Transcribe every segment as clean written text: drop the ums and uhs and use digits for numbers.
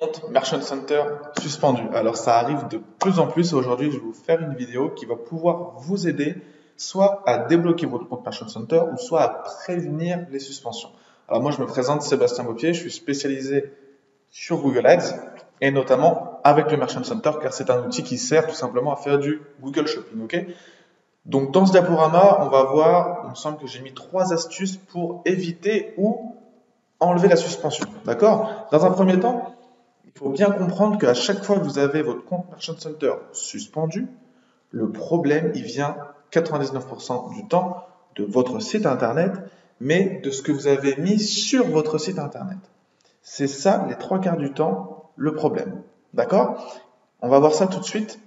Compte Merchant Center suspendu. Alors ça arrive de plus en plus. Aujourd'hui, je vais vous faire une vidéo qui va pouvoir vous aider soit à débloquer votre compte Merchant Center ou soit à prévenir les suspensions. Alors moi, je me présente Sébastien Beaupier, je suis spécialisé sur Google Ads et notamment avec le Merchant Center car c'est un outil qui sert tout simplement à faire du Google Shopping. Ok. Donc dans ce diaporama, on va voir, il me semble que j'ai mis 3 astuces pour éviter ou enlever la suspension. D'accord? Dans un premier temps, il faut bien comprendre qu'à chaque fois que vous avez votre compte Merchant Center suspendu, le problème, il vient 99% du temps de votre site internet, mais de ce que vous avez mis sur votre site internet. C'est ça, les 3 quarts du temps, le problème. D'accord? On va voir ça tout de suite.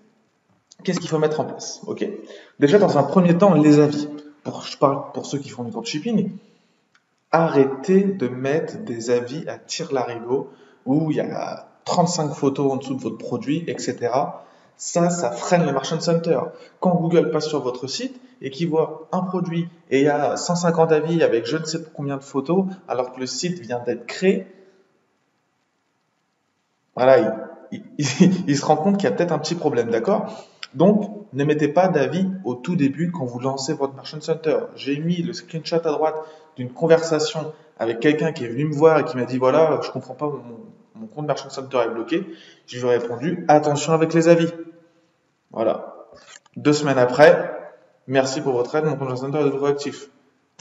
Qu'est-ce qu'il faut mettre en place? Ok? Déjà, dans un premier temps, les avis. Je parle pour ceux qui font du dropshipping. Arrêtez de mettre des avis à tire-larigot où il y a 35 photos en dessous de votre produit, etc. Ça freine le Merchant Center. Quand Google passe sur votre site et qu'il voit un produit et il y a 150 avis avec je ne sais pas combien de photos, alors que le site vient d'être créé, voilà, il se rend compte qu'il y a peut-être un petit problème, d'accord? Donc, ne mettez pas d'avis au tout début quand vous lancez votre Merchant Center. J'ai mis le screenshot à droite d'une conversation avec quelqu'un qui est venu me voir et qui m'a dit voilà, je comprends pas, mon compte Merchant Center est bloqué. Je lui ai répondu attention avec les avis. Voilà. 2 semaines après, merci pour votre aide, mon compte Merchant Center est de nouveau actif.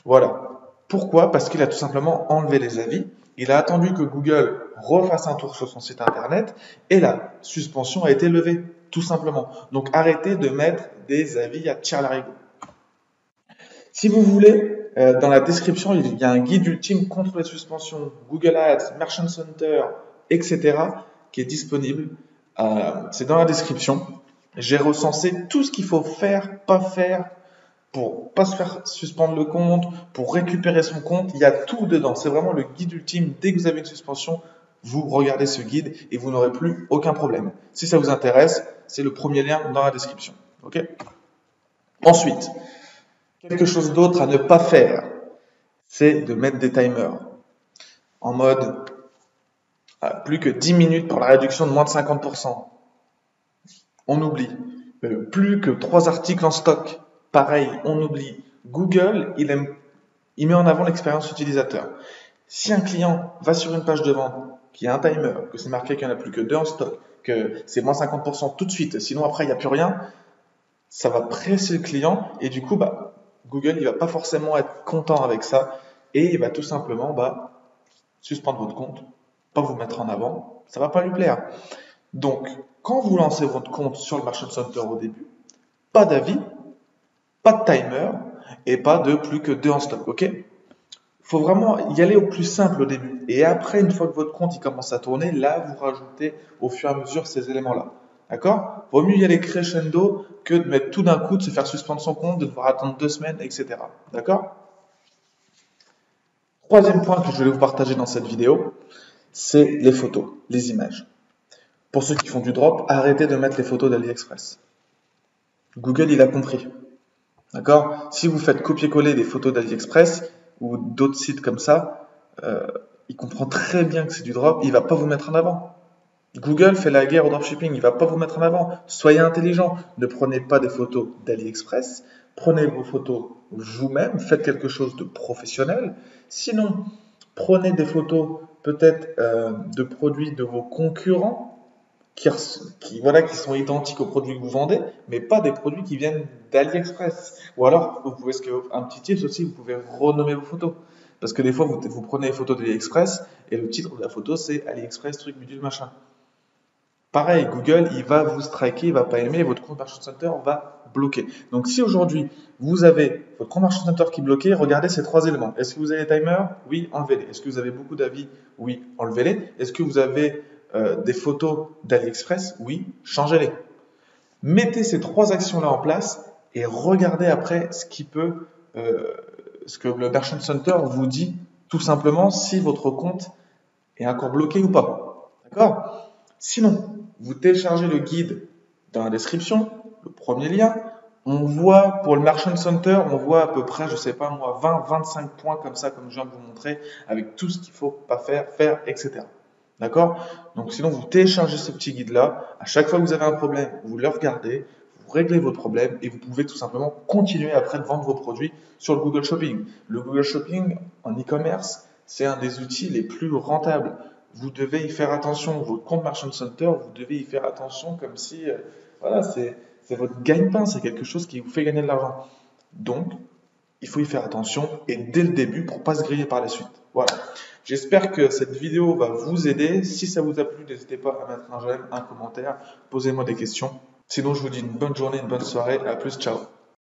Voilà. Pourquoi? Parce qu'il a tout simplement enlevé les avis. Il a attendu que Google refasse un tour sur son site internet et la suspension a été levée, tout simplement. Donc arrêtez de mettre des avis à tire-larigot. Si vous voulez, dans la description, il y a un guide ultime contre les suspensions, Google Ads, Merchant Center, etc. qui est disponible. C'est dans la description. J'ai recensé tout ce qu'il faut faire, pas faire pour pas se faire suspendre le compte, pour récupérer son compte. Il y a tout dedans. C'est vraiment le guide ultime. Dès que vous avez une suspension, vous regardez ce guide et vous n'aurez plus aucun problème. Si ça vous intéresse, c'est le premier lien dans la description. Ok? Ensuite, quelque chose d'autre à ne pas faire, c'est de mettre des timers en mode plus que 10 minutes pour la réduction de moins de 50%. On oublie. Plus que 3 articles en stock. Pareil, on oublie. Google, il met en avant l'expérience utilisateur. Si un client va sur une page de vente qui a un timer, que c'est marqué qu'il n'y en a plus que 2 en stock, que c'est moins 50% tout de suite, sinon après il n'y a plus rien, ça va presser le client et du coup, Google, il va pas forcément être content avec ça et il va tout simplement suspendre votre compte, pas vous mettre en avant, ça va pas lui plaire. Donc, quand vous lancez votre compte sur le Merchant Center au début, pas d'avis, pas de timer et pas de plus que 2 en stock, ok? Il faut vraiment y aller au plus simple au début. Et après, une fois que votre compte il commence à tourner, là, vous rajoutez au fur et à mesure ces éléments-là. D'accord? Vaut mieux y aller crescendo que de mettre tout d'un coup, de se faire suspendre son compte, de devoir attendre 2 semaines, etc. D'accord? Troisième point que je vais vous partager dans cette vidéo, c'est les photos, les images. Pour ceux qui font du drop, arrêtez de mettre les photos d'AliExpress. Google, il a compris. D'accord? Si vous faites copier-coller des photos d'AliExpress ou d'autres sites comme ça, il comprend très bien que c'est du drop, il ne va pas vous mettre en avant. Google fait la guerre au dropshipping, il ne va pas vous mettre en avant. Soyez intelligent, ne prenez pas des photos d'AliExpress, prenez vos photos vous-même, faites quelque chose de professionnel. Sinon, prenez des photos peut-être de produits de vos concurrents qui sont identiques aux produits que vous vendez, mais pas des produits qui viennent d'AliExpress. Ou alors, vous pouvez, un petit tips aussi, vous pouvez renommer vos photos. Parce que des fois, vous prenez les photos d'AliExpress et le titre de la photo, c'est AliExpress, truc, bidule, machin. Pareil, Google, il va vous striker, il va pas aimer, votre compte Merchant Center va bloquer. Donc, si aujourd'hui, vous avez votre compte Merchant Center qui est bloqué, regardez ces 3 éléments. Est-ce que vous avez les timers? Oui, enlevez-les. Est-ce que vous avez beaucoup d'avis? Oui, enlevez-les. Est-ce que vous avez des photos d'AliExpress? Oui, changez-les. Mettez ces 3 actions-là en place et regardez après ce que le Merchant Center vous dit tout simplement si votre compte est encore bloqué ou pas. D'accord? Sinon, vous téléchargez le guide dans la description, le premier lien. On voit pour le Merchant Center, on voit à peu près, je sais pas moi, 20, 25 points comme ça, comme je viens de vous montrer, avec tout ce qu'il faut pas faire, etc. D'accord? Donc sinon, vous téléchargez ce petit guide-là. À chaque fois que vous avez un problème, vous le regardez, vous réglez votre problème et vous pouvez tout simplement continuer après de vendre vos produits sur le Google Shopping. Le Google Shopping en e-commerce, c'est un des outils les plus rentables. Vous devez y faire attention. Votre compte Merchant Center, vous devez y faire attention comme si, voilà, c'est votre gagne-pain, c'est quelque chose qui vous fait gagner de l'argent. Donc, il faut y faire attention et dès le début pour pas se griller par la suite. Voilà. J'espère que cette vidéo va vous aider. Si ça vous a plu, n'hésitez pas à mettre un j'aime, un commentaire, posez-moi des questions. Sinon, je vous dis une bonne journée, une bonne soirée. À plus, ciao.